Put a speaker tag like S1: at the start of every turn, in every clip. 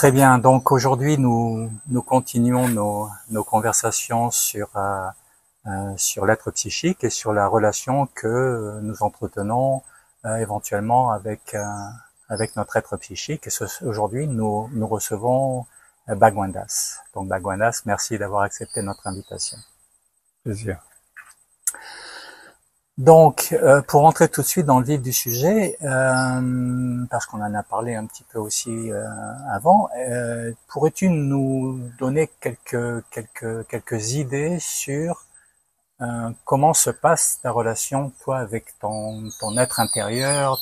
S1: Très bien. Donc aujourd'hui, nous continuons nos conversations sur l'être psychique et sur la relation que nous entretenons éventuellement avec notre être psychique. Et aujourd'hui, nous recevons Bhagwan Das. Donc Bhagwan Das, merci d'avoir accepté notre invitation.
S2: Plaisir.
S1: Donc, pour entrer tout de suite dans le vif du sujet, parce qu'on en a parlé un petit peu aussi avant, pourrais-tu nous donner quelques idées sur comment se passe ta relation, toi, avec ton être intérieur,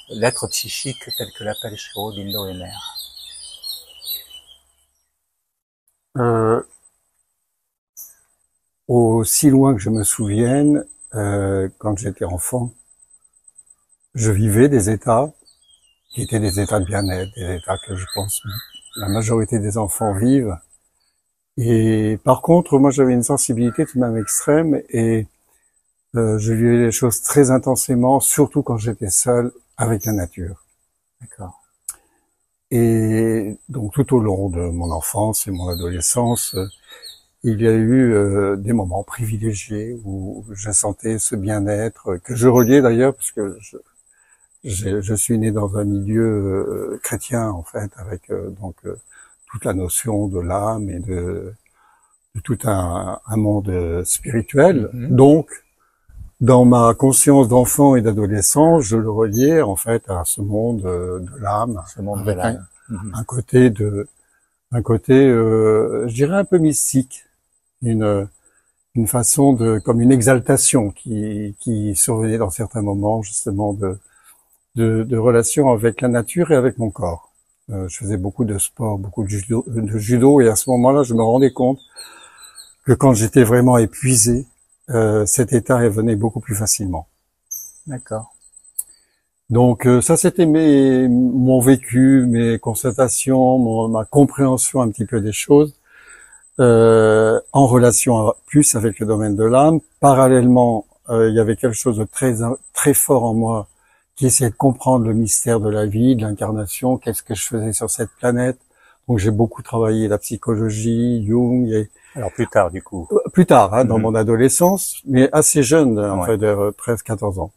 S1: l'être psychique tel que l'appelle Sri Aurobindo et Mère?
S2: Aussi loin que je me souvienne, quand j'étais enfant, je vivais des états qui étaient des états de bien-être, des états que je pense la majorité des enfants vivent. Et par contre, moi j'avais une sensibilité tout de même extrême et je vivais les choses très intensément, surtout quand j'étais seul avec la nature.
S1: D'accord.
S2: Et donc tout au long de mon enfance et mon adolescence, il y a eu des moments privilégiés où je sentais ce bien-être, que je reliais d'ailleurs, parce que je suis né dans un milieu chrétien, en fait, avec toute la notion de l'âme et de tout un monde spirituel.
S1: Mm-hmm.
S2: Donc, dans ma conscience d'enfant et d'adolescent, je le reliais, en fait, à ce monde de l'âme,
S1: Ce monde de l'âme.
S2: un côté, je dirais un peu mystique. Une façon comme une exaltation qui survenait dans certains moments, justement, de relation avec la nature et avec mon corps. Je faisais beaucoup de sport, beaucoup de judo, et à ce moment-là, je me rendais compte que quand j'étais vraiment épuisé, cet état revenait beaucoup plus facilement.
S1: D'accord.
S2: Donc ça, c'était mon vécu, mes constatations, ma compréhension un petit peu des choses. En relation plus avec le domaine de l'âme. Parallèlement, il y avait quelque chose de très fort en moi qui essayait de comprendre le mystère de la vie, de l'incarnation, qu'est-ce que je faisais sur cette planète. Donc j'ai beaucoup travaillé la psychologie, Jung.
S1: Alors plus tard, du coup.
S2: Plus tard, hein, dans mon adolescence, mais assez jeune, en
S1: Ouais.
S2: fait, de 13-14 ans.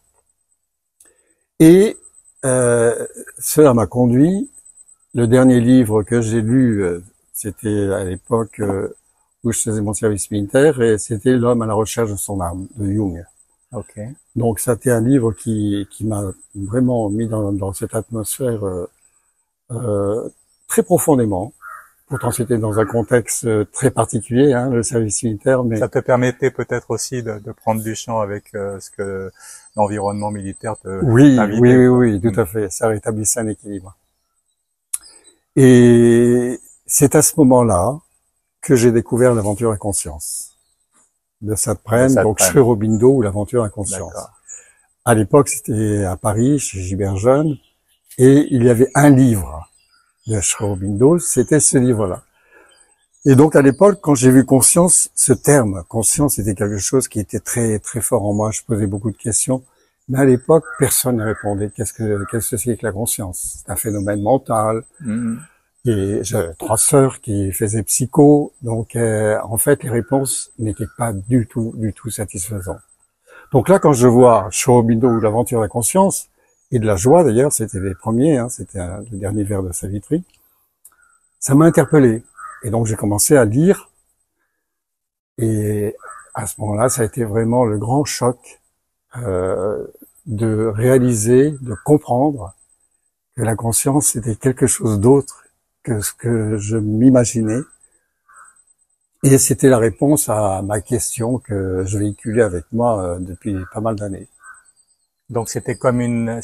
S2: Et cela m'a conduit. Le dernier livre que j'ai lu, c'était à l'époque où je faisais mon service militaire, et c'était L'homme à la recherche de son âme, de Jung.
S1: Ok.
S2: Donc, c'était un livre qui m'a vraiment mis dans cette atmosphère très profondément. Pourtant, c'était dans un contexte très particulier, hein, le service militaire. Mais
S1: ça te permettait peut-être aussi de prendre du champ avec ce que l'environnement militaire te t'invitait.
S2: Oui, tout à fait. Ça rétablissait un équilibre. Et c'est à ce moment-là que j'ai découvert l'aventure à conscience de Satprem, donc Sri Aurobindo ou l'aventure à conscience. À l'époque, c'était à Paris, chez Gilbert Jeune, et il y avait un livre de Sri Aurobindo, c'était ce livre-là. Et donc à l'époque, quand j'ai vu conscience, ce terme, conscience, était quelque chose qui était très très fort en moi. Je posais beaucoup de questions, mais à l'époque, personne ne répondait. Qu'est-ce que c'est que la conscience? C'est un phénomène mental. Et j'avais 3 sœurs qui faisaient psycho, donc en fait les réponses n'étaient pas du tout satisfaisantes. Donc là, quand je vois Sri Aurobindo ou l'aventure de la conscience, et de la joie d'ailleurs, c'était les premiers, hein, c'était le dernier vers de Savitri, ça m'a interpellé. Et donc j'ai commencé à lire, et à ce moment-là, ça a été vraiment le grand choc de réaliser, de comprendre que la conscience c'était quelque chose d'autre que ce que je m'imaginais. Et c'était la réponse à ma question que je véhiculais avec moi depuis pas mal d'années.
S1: Donc c'était comme une,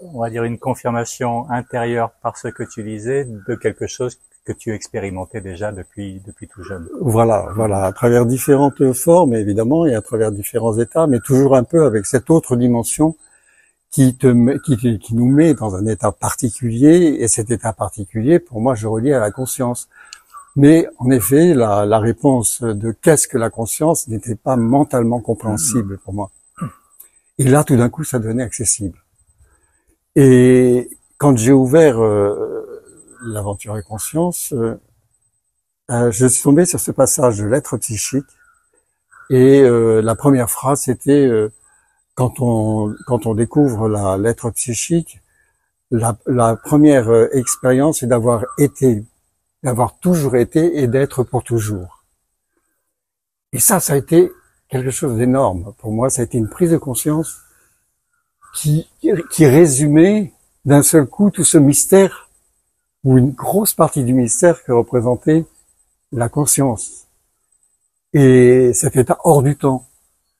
S1: on va dire une confirmation intérieure par ce que tu lisais de quelque chose que tu expérimentais déjà depuis tout jeune.
S2: Voilà, à travers différentes formes évidemment et à travers différents états, mais toujours un peu avec cette autre dimension qui nous met dans un état particulier, et cet état particulier, pour moi, je relie à la conscience. Mais en effet, la réponse de qu'est-ce que la conscience n'était pas mentalement compréhensible pour moi. Et là, tout d'un coup, ça devenait accessible. Et quand j'ai ouvert l'aventure et conscience, je suis tombé sur ce passage de l'être psychique et la première phrase c'était quand on découvre l'être psychique, la première expérience est d'avoir toujours été et d'être pour toujours. Et ça a été quelque chose d'énorme. Pour moi, ça a été une prise de conscience qui résumait d'un seul coup tout ce mystère, ou une grosse partie du mystère que représentait la conscience. Et cet état hors du temps,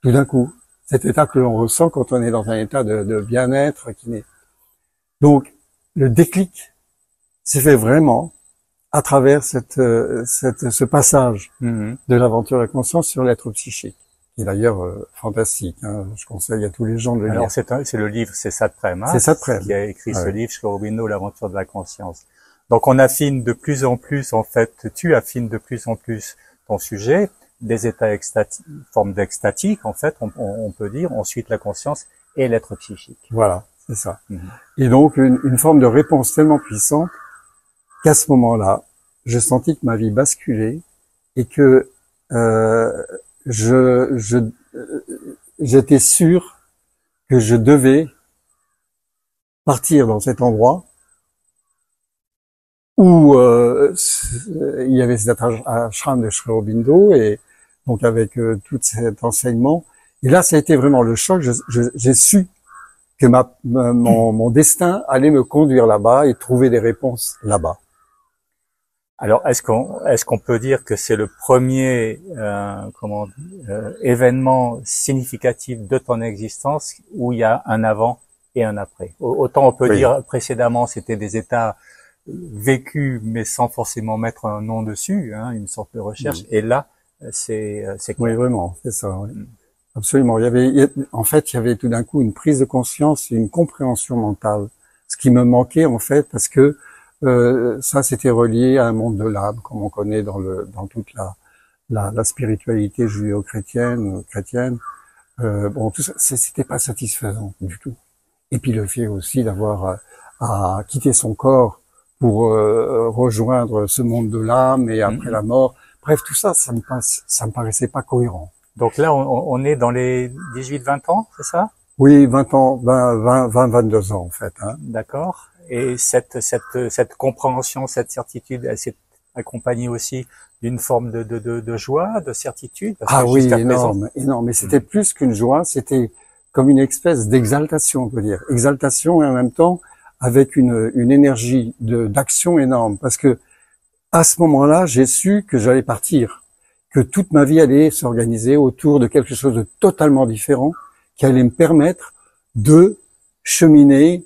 S2: tout d'un coup. Cet état que l'on ressent quand on est dans un état de bien-être. Donc, le déclic s'est fait vraiment à travers ce passage de l'aventure et conscience sur l'être psychique, qui est d'ailleurs fantastique. Hein. Je conseille à tous les gens de le lire.
S1: Alors c'est le livre, c'est Satprem,
S2: c'est Satprem
S1: qui a écrit ce livre, Sri Aurobindo, l'aventure de la conscience. Donc on affine de plus en plus, en fait, tu affines de plus en plus ton sujet, des états extatiques, forme d'extatique, en fait, on peut dire, ensuite la conscience et l'être psychique.
S2: Voilà, c'est ça. Et donc une forme de réponse tellement puissante qu'à ce moment-là, je sentis que ma vie basculait et que j'étais sûr que je devais partir dans cet endroit où il y avait cet ashram de Sri Aurobindo et donc avec tout cet enseignement. Et là, ça a été vraiment le choc. J'ai su que mon destin allait me conduire là-bas et trouver des réponses là-bas.
S1: Alors, est-ce qu'on peut dire que c'est le premier événement significatif de ton existence où il y a un avant et un après? Autant on peut dire précédemment c'était des états vécus mais sans forcément mettre un nom dessus, hein, une sorte de recherche. Et là, c'est
S2: oui, vraiment, c'est ça. Oui. Absolument. En fait, il y avait tout d'un coup une prise de conscience, une compréhension mentale, ce qui me manquait en fait parce que ça, c'était relié à un monde de l'âme, comme on connaît dans toute la spiritualité judéo-chrétienne, chrétienne. Bon, tout ça, c'était pas satisfaisant du tout. Et puis le fait aussi d'avoir à quitter son corps pour rejoindre ce monde de l'âme et après la mort. Bref, tout ça, ça me paraissait pas cohérent.
S1: Donc là, on est dans les 18-20 ans, c'est ça?
S2: Oui, 20 ans, 22 ans en fait. Hein.
S1: D'accord. Et cette compréhension, cette certitude, elle s'est accompagnée aussi d'une forme de joie, de certitude.
S2: Ah oui, énorme. Mais c'était plus qu'une joie, c'était comme une espèce d'exaltation, on peut dire. Exaltation et en même temps avec une énergie d'action énorme. Parce que à ce moment-là, j'ai su que j'allais partir, que toute ma vie allait s'organiser autour de quelque chose de totalement différent, qui allait me permettre de cheminer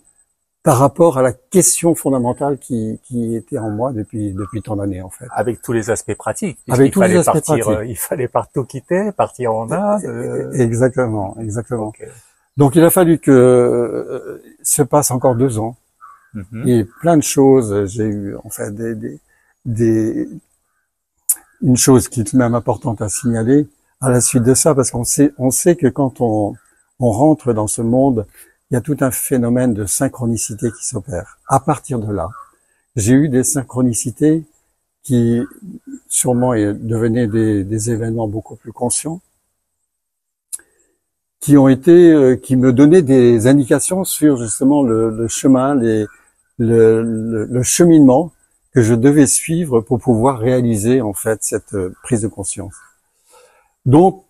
S2: par rapport à la question fondamentale qui était en moi depuis tant d'années, en fait.
S1: Avec tous les aspects pratiques.
S2: Avec tous les aspects pratiques.
S1: Il fallait tout quitter, partir en Inde.
S2: Exactement.
S1: Okay.
S2: Donc il a fallu que se passe encore 2 ans. Et plein de choses. J'ai eu, en fait, une chose qui est tout de même importante à signaler à la suite de ça, parce qu'on sait que quand on rentre dans ce monde, il y a tout un phénomène de synchronicité qui s'opère. À partir de là, j'ai eu des synchronicités qui sûrement devenaient des événements beaucoup plus conscients, qui me donnaient des indications sur justement le chemin, le cheminement que je devais suivre pour pouvoir réaliser en fait cette prise de conscience. Donc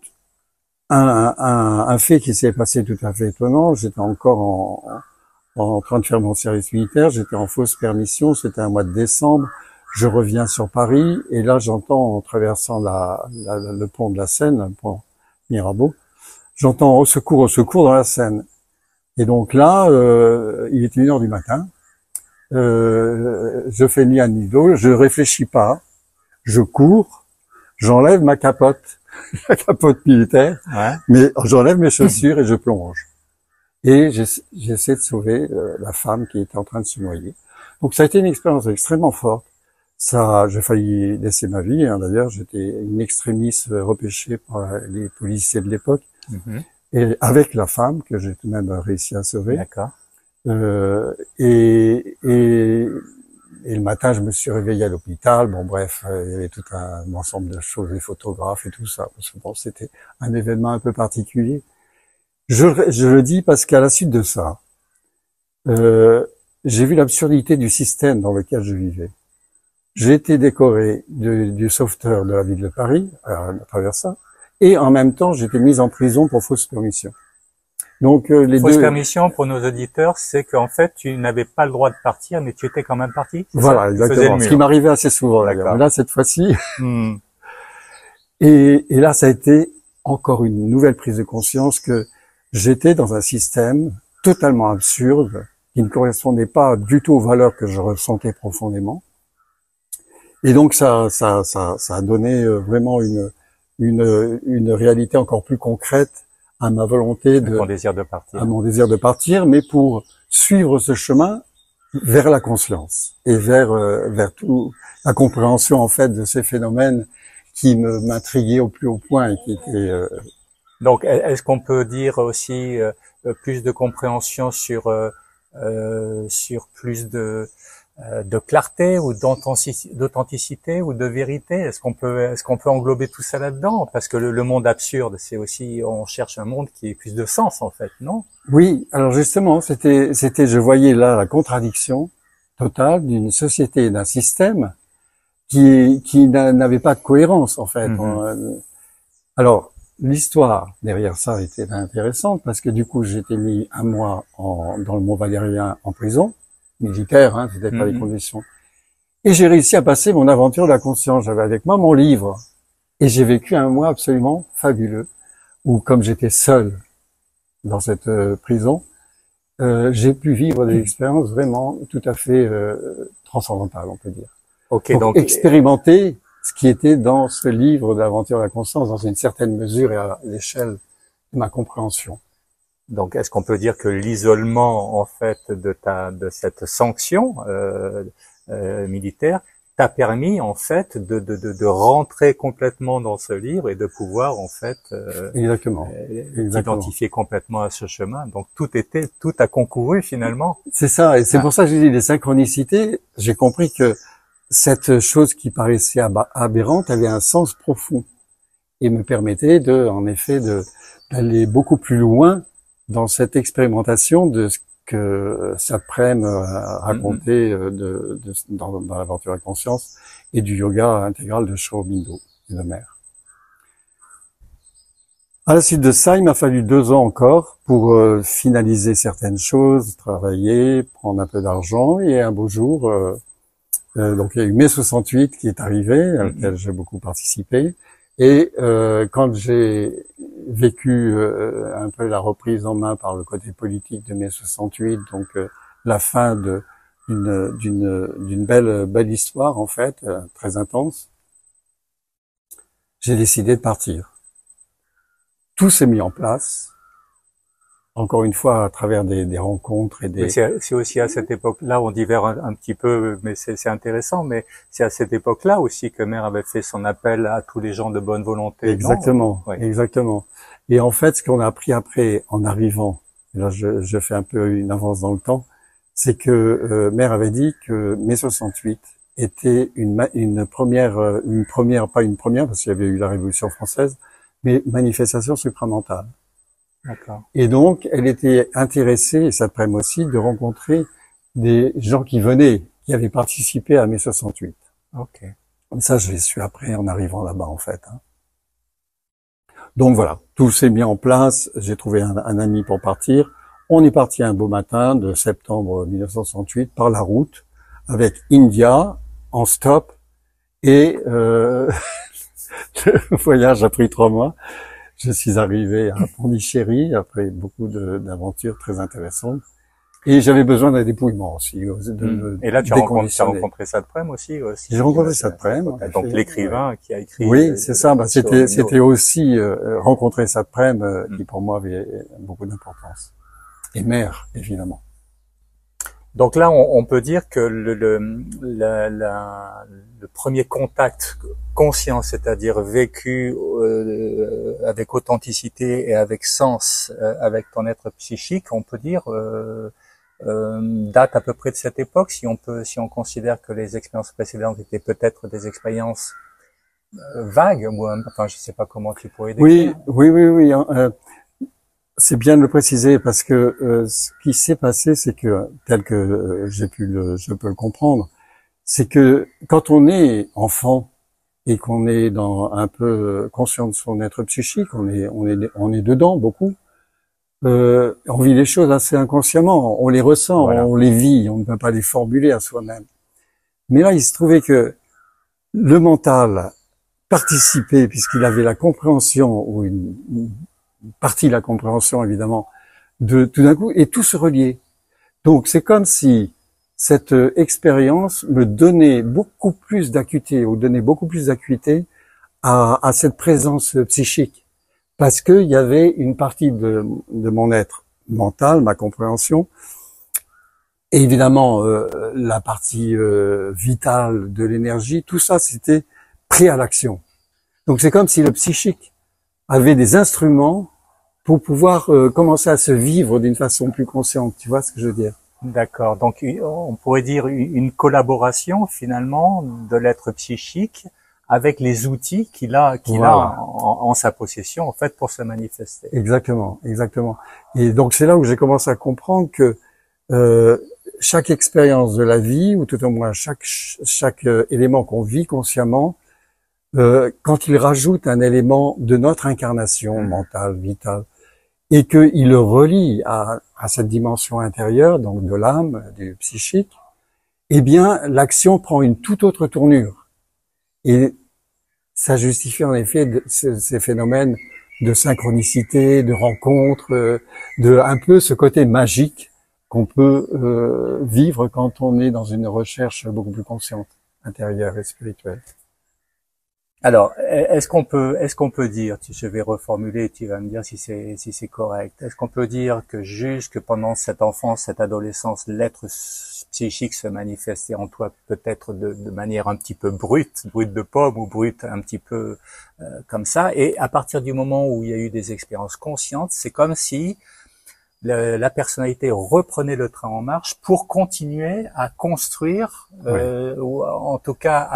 S2: un fait qui s'est passé tout à fait étonnant, j'étais encore en train de faire mon service militaire, j'étais en fausse permission, c'était un mois de décembre, je reviens sur Paris et là j'entends en traversant le pont de la Seine, le pont Mirabeau, j'entends au secours dans la Seine. Et donc là, il était 1h du matin. Je fais ni un ni deux, je réfléchis pas, je cours, j'enlève ma capote, la capote militaire, mais j'enlève mes chaussures et je plonge. Et j'essaie de sauver la femme qui était en train de se noyer. Donc ça a été une expérience extrêmement forte. Ça, j'ai failli laisser ma vie. Hein. D'ailleurs, j'étais in extremis repêché par les policiers de l'époque, et avec la femme que j'ai tout de même réussi à sauver.
S1: D'accord.
S2: Et et le matin, je me suis réveillé à l'hôpital. Bon, bref, il y avait tout un ensemble de choses, les photographes et tout ça. Parce que bon, c'était un événement un peu particulier. Je le dis parce qu'à la suite de ça, j'ai vu l'absurdité du système dans lequel je vivais. J'ai été décoré du sauveteur de la ville de Paris à travers ça, et en même temps, j'ai été mis en prison pour fausse permission. Donc les
S1: fausse permission pour nos auditeurs, c'est qu'en fait tu n'avais pas le droit de partir, mais tu étais quand même parti.
S2: Voilà, exactement. Ce qui m'arrivait assez souvent. Mais là, cette fois-ci, et là, ça a été encore une nouvelle prise de conscience que j'étais dans un système totalement absurde qui ne correspondait pas du tout aux valeurs que je ressentais profondément. Et donc ça a donné vraiment une réalité encore plus concrète à ma volonté
S1: à mon désir
S2: de partir, mais pour suivre ce chemin vers la conscience et vers tout la compréhension en fait de ces phénomènes qui m'intriguaient au plus haut point et qui étaient
S1: Donc est-ce qu'on peut dire aussi plus de compréhension sur plus de clarté ou d'authenticité ou de vérité? Est-ce qu'on peut englober tout ça là-dedans? Parce que le monde absurde, c'est aussi, on cherche un monde qui ait plus de sens, en fait, non?
S2: Oui. Alors justement, je voyais là la contradiction totale d'une société et d'un système qui n'avait pas de cohérence, en fait. Alors, l'histoire derrière ça était intéressante parce que du coup, j'étais mis un mois dans le Mont Valérien en prison. Militaire, hein, c'était pas les conditions. Et j'ai réussi à passer mon aventure de la conscience. J'avais avec moi mon livre. Et j'ai vécu un mois absolument fabuleux, où comme j'étais seul dans cette prison, j'ai pu vivre des expériences vraiment tout à fait transcendantales, on peut dire. Donc expérimenter ce qui était dans ce livre de l'aventure de la conscience dans une certaine mesure et à l'échelle de ma compréhension.
S1: Donc, est-ce qu'on peut dire que l'isolement, en fait, de cette sanction militaire t'a permis, en fait, de rentrer complètement dans ce livre et de pouvoir, en fait, t'identifier complètement à ce chemin. Donc, tout a concouru finalement.
S2: C'est ça, et c'est pour ça que j'ai dit les synchronicités. J'ai compris que cette chose qui paraissait aberrante avait un sens profond et me permettait en effet, d'aller beaucoup plus loin dans cette expérimentation de ce que Satprem racontait dans l'aventure à conscience et du yoga intégral de Sri Aurobindo et de Mer. À la suite de ça, il m'a fallu 2 ans encore pour finaliser certaines choses, travailler, prendre un peu d'argent, et un beau jour, donc il y a eu mai 68 qui est arrivé, à laquelle j'ai beaucoup participé. Et quand j'ai vécu un peu la reprise en main par le côté politique de mai 68, donc la fin d'une belle histoire en fait, très intense, j'ai décidé de partir. Tout s'est mis en place. Encore une fois, à travers des rencontres et des...
S1: C'est aussi à cette époque-là, on divers un petit peu, mais c'est intéressant, mais c'est à cette époque-là aussi que Mère avait fait son appel à tous les gens de bonne volonté.
S2: Exactement, exactement. Et en fait, ce qu'on a appris après, en arrivant, et là je fais un peu une avance dans le temps, c'est que Mère avait dit que mai 68 était une première, pas une première, parce qu'il y avait eu la Révolution française, mais manifestation supramentale.
S1: D'accord.
S2: Et donc, elle était intéressée, et Satprem aussi, de rencontrer des gens qui avaient participé à mai 68.
S1: Ok.
S2: Ça, je l'ai su après, en arrivant là-bas, en fait. Donc voilà, tout s'est mis en place. J'ai trouvé un ami pour partir. On est parti un beau matin de septembre 1968 par la route avec India en stop, et le voyage a pris 3 mois. Je suis arrivé à Pondichéry après beaucoup d'aventures très intéressantes, et j'avais besoin d'un dépouillement aussi.
S1: Et là, tu as rencontré Satprem aussi.
S2: J'ai rencontré Satprem.
S1: Donc l'écrivain qui a écrit.
S2: Oui, c'est ça. C'était aussi rencontrer Satprem qui pour moi avait beaucoup d'importance. Et Mère, évidemment.
S1: Donc là, on peut dire que le premier contact conscient, c'est-à-dire vécu avec authenticité et avec sens, avec ton être psychique, on peut dire, date à peu près de cette époque, si on considère que les expériences précédentes étaient peut-être des expériences vagues, ou enfin je sais pas comment tu pourrais décrire.
S2: Oui. C'est bien de le préciser parce que ce qui s'est passé, c'est que tel que je peux le comprendre, c'est que quand on est enfant et qu'on est un peu conscient de son être psychique, on est dedans beaucoup. On vit les choses assez inconsciemment, on les ressent, voilà. On les vit, on ne peut pas les formuler à soi-même. Mais là, il se trouvait que le mental participait, puisqu'il avait la compréhension, ou une partie de la compréhension évidemment, de tout d'un coup, et tout se reliait. Donc c'est comme si cette expérience me donnait beaucoup plus d'acuité, ou donnait beaucoup plus d'acuité à cette présence psychique. Parce qu'il y avait une partie de mon être mental, ma compréhension, et évidemment la partie vitale de l'énergie, tout ça c'était prêt à l'action. Donc c'est comme si le psychique avait des instruments pour pouvoir commencer à se vivre d'une façon plus consciente, tu vois ce que je veux dire?
S1: D'accord, donc on pourrait dire une collaboration finalement de l'être psychique avec les outils qu'il a en sa possession en fait pour se manifester.
S2: Exactement. Et donc c'est là où j'ai commencé à comprendre que chaque expérience de la vie, ou tout au moins chaque élément qu'on vit consciemment, quand il rajoute un élément de notre incarnation mentale, vitale, et qu'il le relie à cette dimension intérieure, donc de l'âme, du psychique, eh bien l'action prend une toute autre tournure. Et ça justifie en effet ces phénomènes de synchronicité, de rencontre, de un peu ce côté magique qu'on peut vivre quand on est dans une recherche beaucoup plus consciente, intérieure et spirituelle.
S1: Alors, est-ce qu'on peut dire, je vais reformuler, tu vas me dire si c'est correct. Est-ce qu'on peut dire que jusque pendant cette enfance, cette adolescence, l'être psychique se manifestait en toi peut-être de manière un petit peu brute de pomme ou brute un petit peu comme ça, et à partir du moment où il y a eu des expériences conscientes, c'est comme si la personnalité reprenait le train en marche pour continuer à construire, ou en tout cas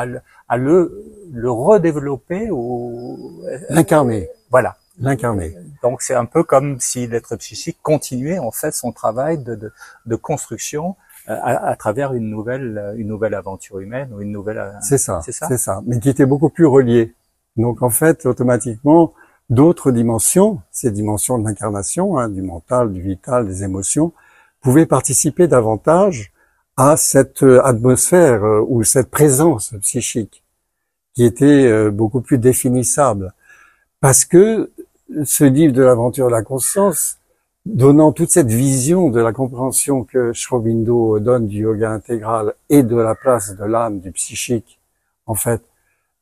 S1: à le redévelopper ou
S2: l'incarner.
S1: Voilà.
S2: L'incarner.
S1: Donc c'est un peu comme si l'être psychique continuait en fait son travail de construction à travers une nouvelle aventure humaine ou une nouvelle.
S2: C'est ça. Mais qui était beaucoup plus relié. Donc en fait, automatiquement, d'autres dimensions, ces dimensions de l'incarnation, du mental, du vital, des émotions, pouvaient participer davantage à cette atmosphère ou cette présence psychique qui était beaucoup plus définissable. Parce que ce livre de l'aventure de la conscience, donnant toute cette vision de la compréhension que Sri Aurobindo donne du yoga intégral et de la place de l'âme, du psychique, en fait,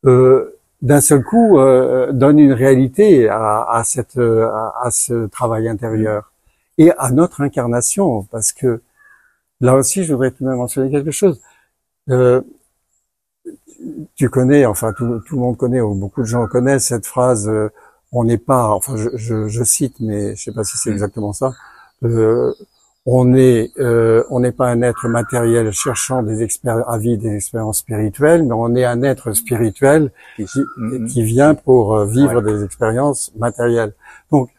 S2: d'un seul coup donne une réalité à ce travail intérieur et à notre incarnation, parce que là aussi je voudrais tout de même mentionner quelque chose. Tu connais, enfin tout le monde connaît, ou beaucoup de gens connaissent cette phrase on n'est pas, enfin je cite, mais je sais pas si c'est exactement ça, on n'est pas un être matériel cherchant des expériences spirituelles, mais on est un être spirituel qui vient pour vivre des expériences matérielles. Donc,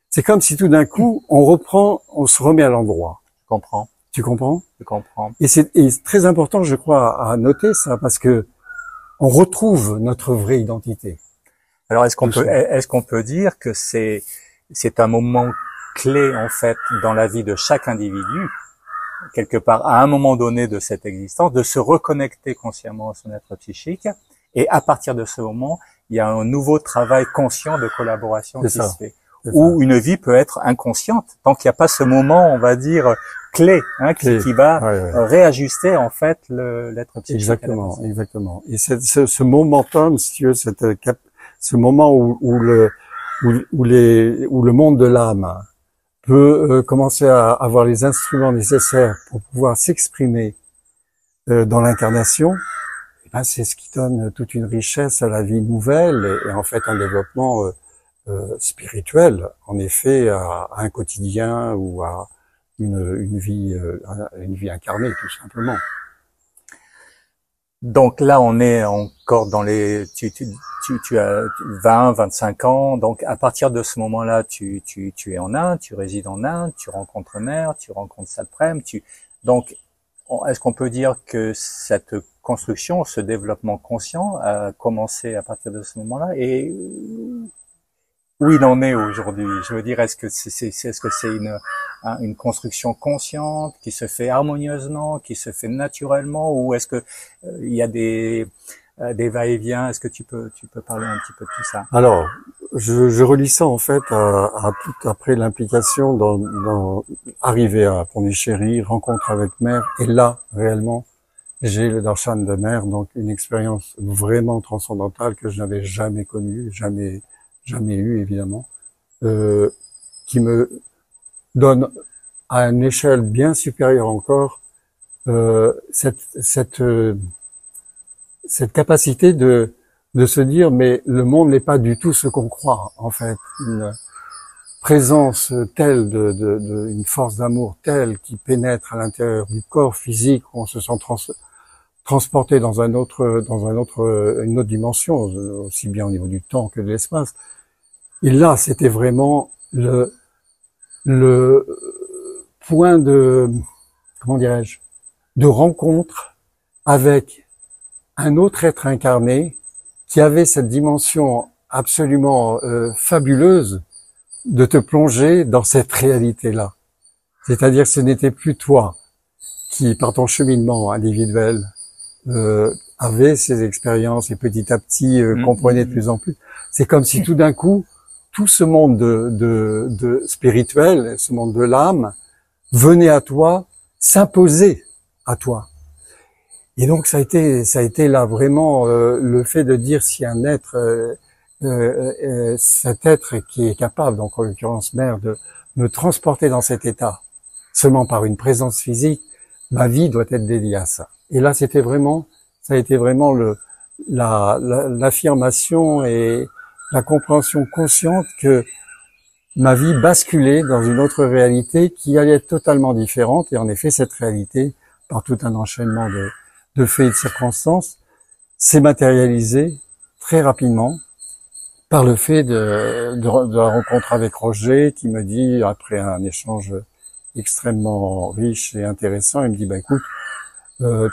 S2: c'est comme si tout d'un coup, on se remet à l'endroit.
S1: Je comprends.
S2: Tu comprends?
S1: Je comprends.
S2: Et c'est très important, je crois, à noter ça, parce que on retrouve notre vraie identité.
S1: Alors, est-ce qu'on peut dire que c'est un moment clé, en fait, dans la vie de chaque individu, quelque part, à un moment donné de cette existence, de se reconnecter consciemment à son être psychique, et à partir de ce moment, il y a un nouveau travail conscient de collaboration qui se fait. Où une vie peut être inconsciente, tant qu'il n'y a pas ce moment, on va dire, clé, qui va réajuster, en fait, l'être psychique.
S2: Exactement. Et ce momentum, si tu veux, ce moment où le monde de l'âme peut commencer à avoir les instruments nécessaires pour pouvoir s'exprimer dans l'incarnation, c'est ce qui donne toute une richesse à la vie nouvelle et en fait un développement spirituel, en effet, à un quotidien ou à une vie incarnée, tout simplement.
S1: Donc là, on est encore dans tu as 20, 25 ans. Donc à partir de ce moment-là, tu es en Inde, tu résides en Inde, tu rencontres Mère, tu rencontres Satprem. Donc, est-ce qu'on peut dire que cette construction, ce développement conscient a commencé à partir de ce moment-là et où il en est aujourd'hui? Je veux dire, est-ce que c'est une construction consciente qui se fait harmonieusement, qui se fait naturellement, ou est-ce que il y a des va-et-vient? Est-ce que tu peux parler un petit peu de tout ça?
S2: Alors, je relis ça en fait à tout après l'implication dans arriver à Pondichéry, rencontre avec Mère, et là réellement j'ai le darshan de Mère, donc une expérience vraiment transcendantale que je n'avais jamais connue, jamais eu évidemment, qui me donne à une échelle bien supérieure encore cette capacité de se dire mais le monde n'est pas du tout ce qu'on croit en fait, une présence telle une force d'amour telle qui pénètre à l'intérieur du corps physique où on se sent transporté dans une autre dimension, aussi bien au niveau du temps que de l'espace. Et là, c'était vraiment le point de, comment dirais-je, de rencontre avec un autre être incarné qui avait cette dimension absolument fabuleuse de te plonger dans cette réalité-là. C'est-à-dire que ce n'était plus toi qui, par ton cheminement individuel, avait ces expériences et petit à petit comprenait de plus en plus. C'est comme si tout d'un coup, tout ce monde de spirituel, ce monde de l'âme, venait à toi, s'imposait à toi. Et donc ça a été là vraiment le fait de dire si un être, cet être qui est capable, donc en l'occurrence Mère, de me transporter dans cet état, seulement par une présence physique, ma vie doit être dédiée à ça. Et là ça a été vraiment l'affirmation et la compréhension consciente que ma vie basculait dans une autre réalité qui allait être totalement différente. Et en effet, cette réalité, par tout un enchaînement de faits et de circonstances, s'est matérialisée très rapidement par le fait de la rencontre avec Roger, qui me dit, après un échange extrêmement riche et intéressant, il me dit, bah écoute,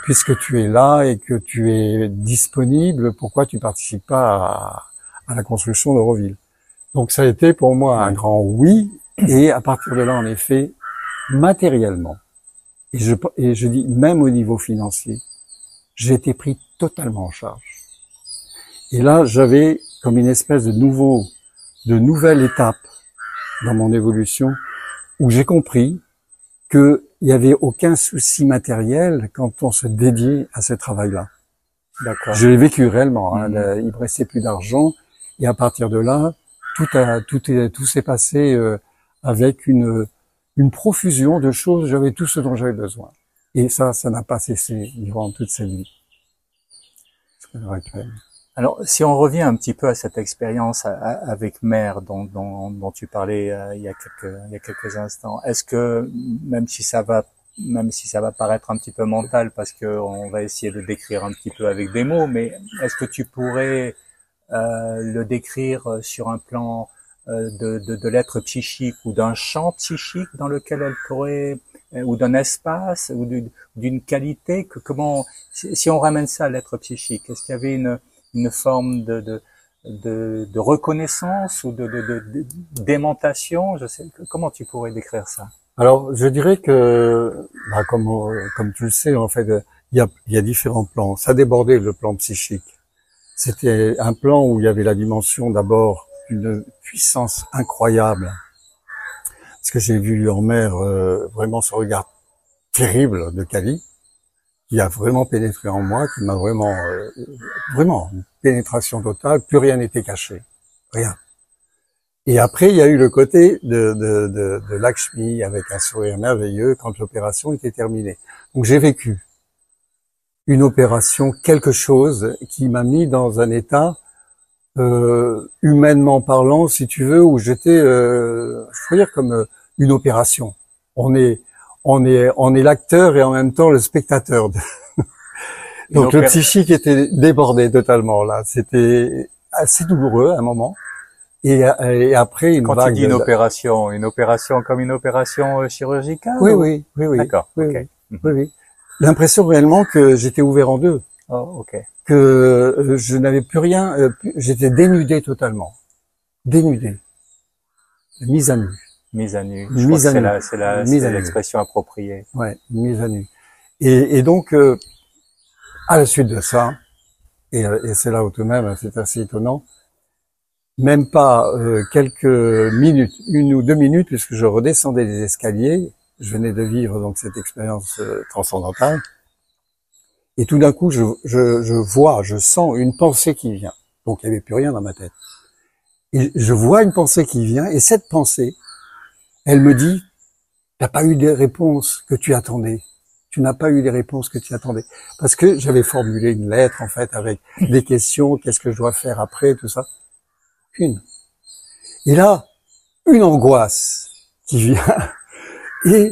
S2: puisque tu es là et que tu es disponible, pourquoi tu participes pas à la construction d'Euroville? Donc ça a été pour moi un grand oui, et à partir de là, en effet, matériellement, et je dis même au niveau financier, j'ai été pris totalement en charge. Et là, j'avais comme une espèce de nouvelle étape dans mon évolution, où j'ai compris qu'il n'y avait aucun souci matériel quand on se dédiait à ce travail-là.
S1: D'accord.
S2: Je l'ai vécu réellement, il me restait plus d'argent, et à partir de là, tout s'est passé avec une profusion de choses. J'avais tout ce dont j'avais besoin, et ça n'a pas cessé durant toute cette vie.
S1: Alors, si on revient un petit peu à cette expérience avec Mère dont tu parlais il y a quelques instants, est-ce que même si ça va paraître un petit peu mental parce que on va essayer de décrire un petit peu avec des mots, mais est-ce que tu pourrais le décrire sur un plan de l'être psychique ou d'un champ psychique dans lequel elle pourrait, ou d'un espace ou d'une qualité, comment, si on ramène ça à l'être psychique, est-ce qu'il y avait une forme de reconnaissance ou d'aimantation? Je sais, comment tu pourrais décrire ça?
S2: Alors, je dirais que, comme tu le sais, en fait, il y a différents plans. Ça débordait le plan psychique. C'était un plan où il y avait la dimension d'abord d'une puissance incroyable. Parce que j'ai vu en Mère vraiment ce regard terrible de Kali, qui a vraiment pénétré en moi, qui m'a vraiment une pénétration totale, plus rien n'était caché. Rien. Et après, il y a eu le côté de Lakshmi avec un sourire merveilleux quand l'opération était terminée. Donc j'ai vécu une opération, quelque chose qui m'a mis dans un état humainement parlant, si tu veux, où j'étais, je peux dire comme une opération. On est on est l'acteur et en même temps le spectateur. Donc le psychique était débordé totalement là. C'était assez douloureux à un moment. Et après une
S1: Quand
S2: vague.
S1: tu dis une opération comme une opération chirurgicale?
S2: Oui.
S1: D'accord.
S2: Oui,
S1: Okay.
S2: oui. L'impression réellement que j'étais ouvert en deux.
S1: Oh, ok.
S2: Que je n'avais plus rien. J'étais dénudé totalement. Dénudé. Mise à nu.
S1: Mise à nu. Je crois que c'est l'expression appropriée.
S2: Ouais, mise à nu. Et donc, à la suite de ça, et c'est là où tout de même c'est assez étonnant, même pas quelques minutes, 1 ou 2 minutes, puisque je redescendais les escaliers, je venais de vivre donc cette expérience transcendantale, et tout d'un coup, je sens une pensée qui vient. Donc il n'y avait plus rien dans ma tête. Et je vois une pensée qui vient, et cette pensée, elle me dit, t'as pas eu des réponses que tu attendais. Tu n'as pas eu les réponses que tu attendais. Parce que j'avais formulé une lettre, en fait, avec des questions, qu'est-ce que je dois faire après, tout ça. Aucune. Et là, une angoisse qui vient, et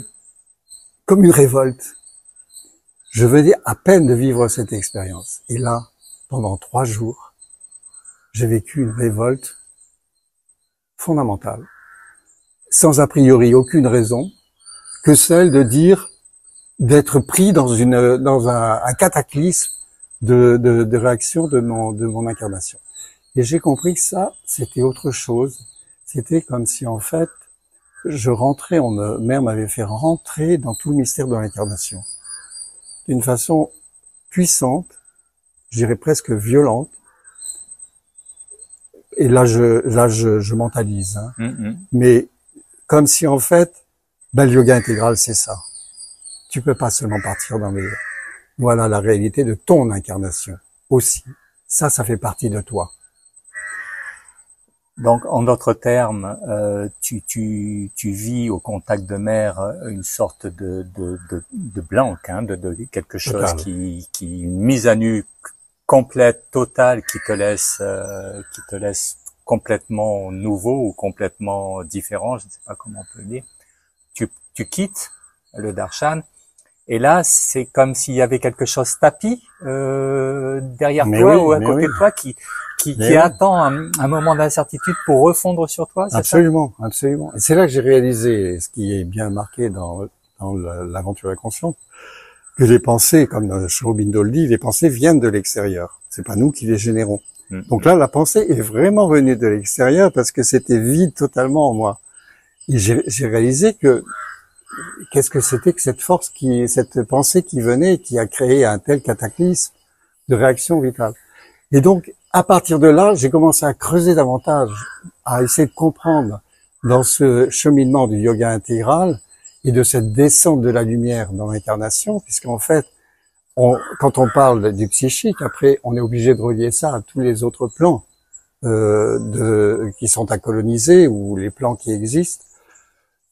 S2: comme une révolte. Je venais à peine de vivre cette expérience. Et là, pendant 3 jours, j'ai vécu une révolte fondamentale. Sans a priori aucune raison que celle de dire d'être pris dans un cataclysme de réaction de mon incarnation. Et j'ai compris que ça, c'était autre chose. C'était comme si en fait, mère m'avait fait rentrer dans tout le mystère de l'incarnation. D'une façon puissante, je dirais presque violente. Et là je mentalise, hein. Mais comme si en fait, le yoga intégral, c'est ça. Tu peux pas seulement partir dans les... Voilà la réalité de ton incarnation aussi. Ça fait partie de toi.
S1: Donc, en d'autres termes, tu vis au contact de mère une sorte de blanc, hein, de quelque chose
S2: Total.
S1: une mise à nu complète, totale, qui te laisse complètement nouveau ou complètement différent, je ne sais pas comment on peut le dire. Tu quittes le darshan, et là, c'est comme s'il y avait quelque chose tapis derrière toi ou à côté de toi qui attend un moment d'incertitude pour refondre sur toi, c'est
S2: absolument, ça? Absolument. Et c'est là que j'ai réalisé, ce qui est bien marqué dans l'aventure inconsciente, que les pensées, comme Sri Aurobindo le dit, les pensées viennent de l'extérieur. C'est pas nous qui les générons. Donc là, la pensée est vraiment venue de l'extérieur parce que c'était vide totalement en moi. Et j'ai réalisé que qu'est-ce que c'était que cette force cette pensée qui venait, qui a créé un tel cataclysme de réaction vitale. Et donc, à partir de là, j'ai commencé à creuser davantage, à essayer de comprendre dans ce cheminement du yoga intégral et de cette descente de la lumière dans l'incarnation, puisqu'en fait, quand on parle du psychique, après, on est obligé de relier ça à tous les autres plans qui sont à coloniser ou les plans qui existent,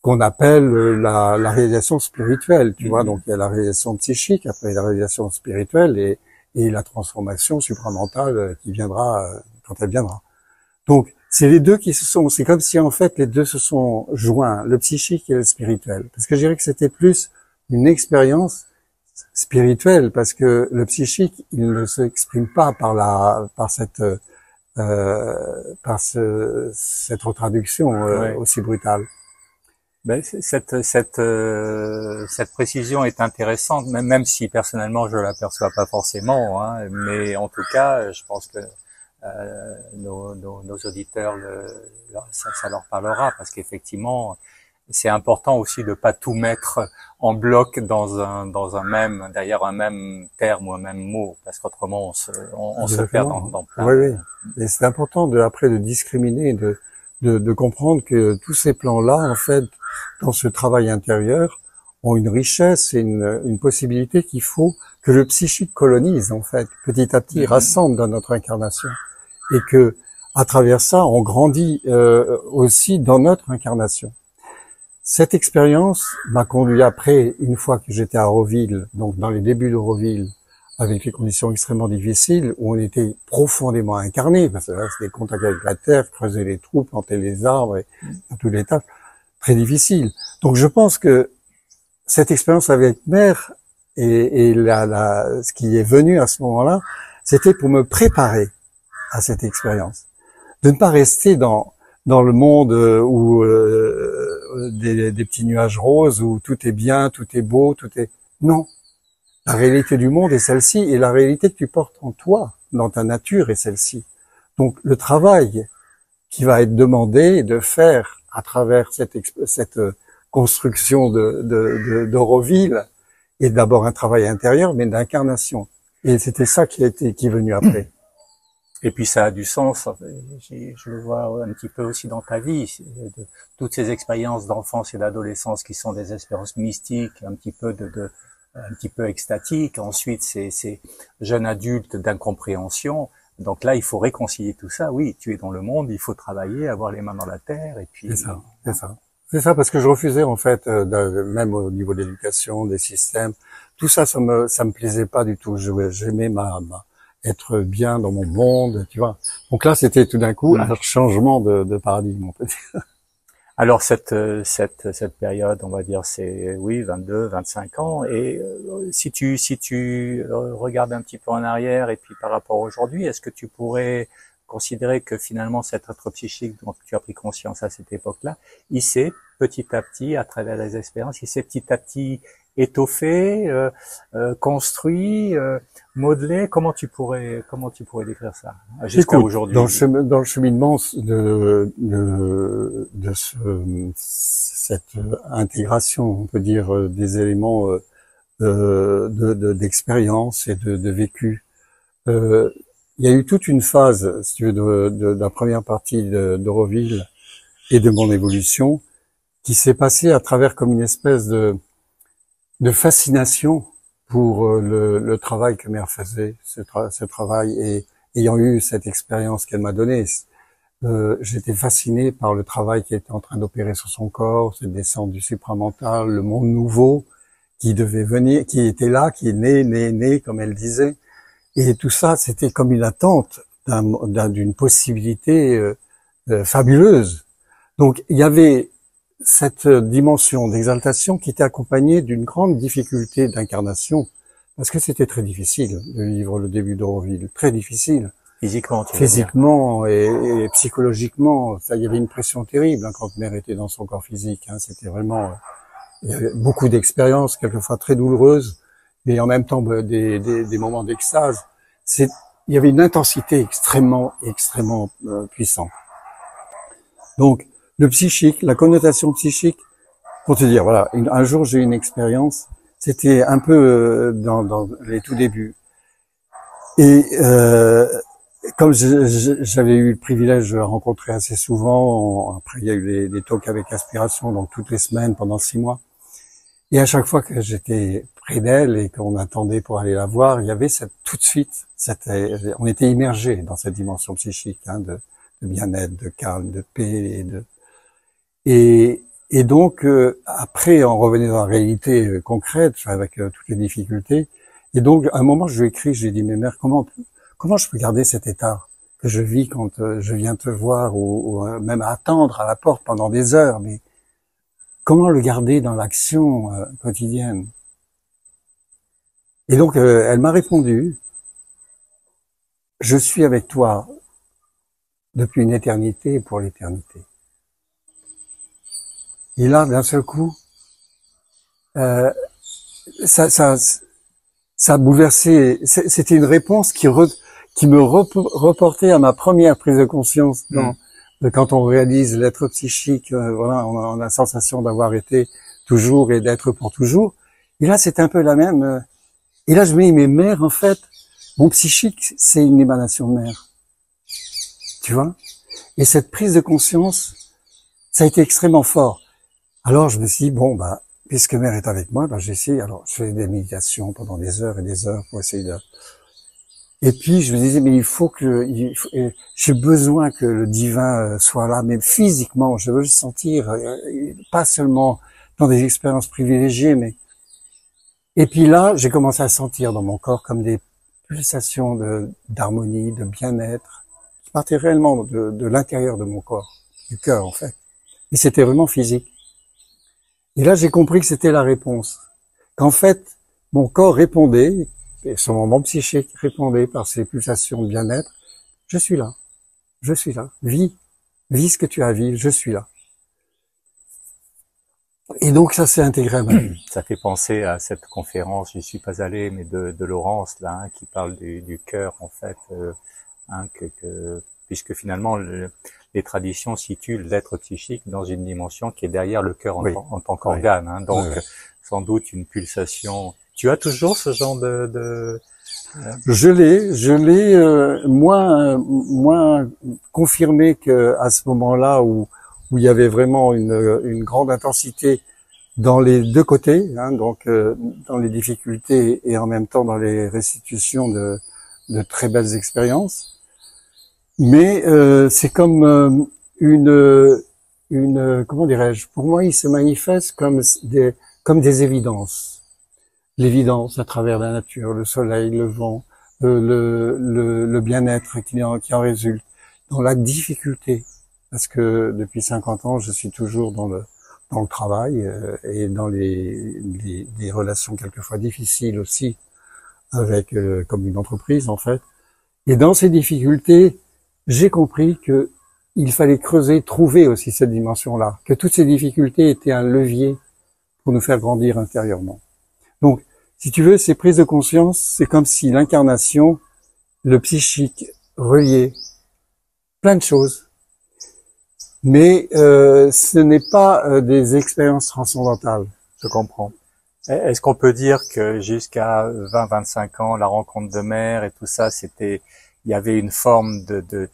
S2: qu'on appelle la réalisation spirituelle, tu vois. Donc il y a la réalisation psychique, après la réalisation spirituelle et la transformation supramentale qui viendra quand elle viendra. Donc c'est les deux c'est comme si en fait les deux se sont joints, le psychique et le spirituel. Parce que je dirais que c'était plus une expérience spirituelle, parce que le psychique, il ne s'exprime pas par cette retraduction aussi brutale.
S1: Ben, cette précision est intéressante, même si personnellement je l'aperçois pas forcément, hein, mais en tout cas, je pense que nos auditeurs ça leur parlera, parce qu'effectivement, c'est important aussi de pas tout mettre en bloc dans un même terme ou un même mot, parce qu'autrement on se perd dans plein.
S2: Oui. Et c'est important de discriminer, de comprendre que tous ces plans-là, en fait, dans ce travail intérieur, ont une richesse et une possibilité qu'il faut que le psychique colonise, en fait, petit à petit, rassemble dans notre incarnation. Et que, à travers ça, on grandit aussi dans notre incarnation. Cette expérience m'a conduit après, une fois que j'étais à Auroville, donc dans les débuts d'Auroville, avec les conditions extrêmement difficiles, où on était profondément incarné, parce que là, c'était contact avec la terre, creuser les trous, planter les arbres, et dans tous les tas, très difficile. Donc je pense que cette expérience avec mère et ce qui est venu à ce moment-là, c'était pour me préparer à cette expérience. De ne pas rester dans le monde où des petits nuages roses, où tout est bien, tout est beau, tout est... Non. La réalité du monde est celle-ci, et la réalité que tu portes en toi, dans ta nature, est celle-ci. Donc, le travail qui va être demandé de faire à travers cette construction d'Auroville est d'abord un travail intérieur, mais d'incarnation. Et c'était ça qui est venu après.
S1: Et puis ça a du sens, je le vois un petit peu aussi dans ta vie, toutes ces expériences d'enfance et d'adolescence qui sont des expériences mystiques, un petit peu extatiques, ensuite ces jeunes adultes d'incompréhension. Donc là, il faut réconcilier tout ça. Oui, tu es dans le monde, il faut travailler, avoir les mains dans la terre, et puis...
S2: C'est ça, parce que je refusais, en fait, même au niveau de l'éducation, des systèmes, tout ça, ça me plaisait pas du tout. J'aimais être bien dans mon monde, tu vois. Donc là, c'était tout d'un coup un changement de paradigme, on peut dire.
S1: Alors cette période, on va dire, c'est 22, 25 ans. Et si tu regardes un petit peu en arrière et puis par rapport à aujourd'hui, est-ce que tu pourrais considérer que finalement cet être psychique dont tu as pris conscience à cette époque-là, il s'est petit à petit, à travers les expériences, il s'est petit à petit étoffé, construit, modelé? Comment tu pourrais décrire ça jusqu'à aujourd'hui?
S2: Dans le cheminement cette intégration, on peut dire, des éléments d'expérience et de vécu, il y a eu toute une phase, si tu veux, de la première partie d'Auroville et de mon évolution, qui s'est passée à travers comme une espèce de fascination pour le travail que Mère faisait, ce travail, et ayant eu cette expérience qu'elle m'a donnée, j'étais fasciné par le travail qui était en train d'opérer sur son corps, cette descente du supramental, le monde nouveau qui devait venir, qui était là, qui est né, comme elle disait. Et tout ça, c'était comme une attente d'une possibilité fabuleuse. Donc, il y avait cette dimension d'exaltation qui était accompagnée d'une grande difficulté d'incarnation, parce que c'était très difficile de vivre le début d'Auroville, très difficile. Physiquement et psychologiquement, il y avait une pression terrible quand Mère était dans son corps physique. C'était vraiment il y avait beaucoup d'expériences, quelquefois très douloureuses, mais en même temps des moments d'extase. Il y avait une intensité extrêmement puissante. Donc, le psychique, la connotation psychique, pour te dire, voilà, un jour j'ai eu une expérience, c'était un peu dans les tout débuts. Et comme j'avais eu le privilège de la rencontrer assez souvent, après il y a eu des talks avec Aspiration, donc toutes les semaines pendant 6 mois. Et à chaque fois que j'étais près d'elle et qu'on attendait pour aller la voir, il y avait tout de suite, on était immergé dans cette dimension psychique, de bien-être, de calme, de paix, et donc après on revenait dans la réalité concrète avec toutes les difficultés. Et donc à un moment je lui ai écrit, je lui ai dit mais Mère, comment je peux garder cet état que je vis quand je viens te voir ou même attendre à la porte pendant des heures, mais comment le garder dans l'action quotidienne? Et donc elle m'a répondu, je suis avec toi depuis une éternité et pour l'éternité. Et là, d'un seul coup, ça a bouleversé. C'était une réponse qui me reportait à ma première prise de conscience quand on réalise l'être psychique. Voilà, on a la sensation d'avoir été toujours et d'être pour toujours. Et là, c'est un peu la même. Et là, je me dis, mais Mère, en fait, mon psychique, c'est une émanation de Mère. Tu vois? Et cette prise de conscience, ça a été extrêmement fort. Alors, je me suis dit, bon, puisque Mère est avec moi, j'essaie. Alors, je fais des méditations pendant des heures et des heures pour essayer de... Et puis, je me disais, mais j'ai besoin que le divin soit là, mais physiquement, je veux le sentir, pas seulement dans des expériences privilégiées, mais... Et puis là, j'ai commencé à sentir dans mon corps comme des pulsations d'harmonie, de bien-être, qui partaient réellement de l'intérieur de mon corps, du cœur, en fait. Et c'était vraiment physique. Et là, j'ai compris que c'était la réponse. qu'en fait, mon corps répondait, et ce moment psychique répondait par ces pulsations de bien-être, je suis là, vis ce que tu as à vivre, je suis là. Et donc ça s'est intégré à ma vie.
S1: Ça fait penser à cette conférence, j'y suis pas allé, mais de Laurence là, qui parle du cœur en fait, puisque finalement les traditions situent l'être psychique dans une dimension qui est derrière le cœur en tant qu'organe, donc sans doute une pulsation. Tu as toujours ce genre de...
S2: Je l'ai moins confirmé que à ce moment-là où il y avait vraiment une grande intensité dans les deux côtés, donc dans les difficultés et en même temps dans les restitutions de très belles expériences. Mais c'est comme une comment dirais-je, pour moi il se manifeste comme des évidences. L'évidence à travers la nature, le soleil, le vent, le bien-être qui en résulte, dans la difficulté, parce que depuis 50 ans, je suis toujours dans le travail et dans des relations quelquefois difficiles aussi avec comme une entreprise en fait. Et dans ces difficultés, j'ai compris que il fallait creuser, trouver aussi cette dimension-là, que toutes ces difficultés étaient un levier pour nous faire grandir intérieurement. Donc, si tu veux, ces prises de conscience, c'est comme si l'incarnation, le psychique, reliait plein de choses. Mais ce n'est pas des expériences transcendantales.
S1: Je comprends. Est-ce qu'on peut dire que jusqu'à 20-25 ans, la rencontre de mère et tout ça, il y avait une forme de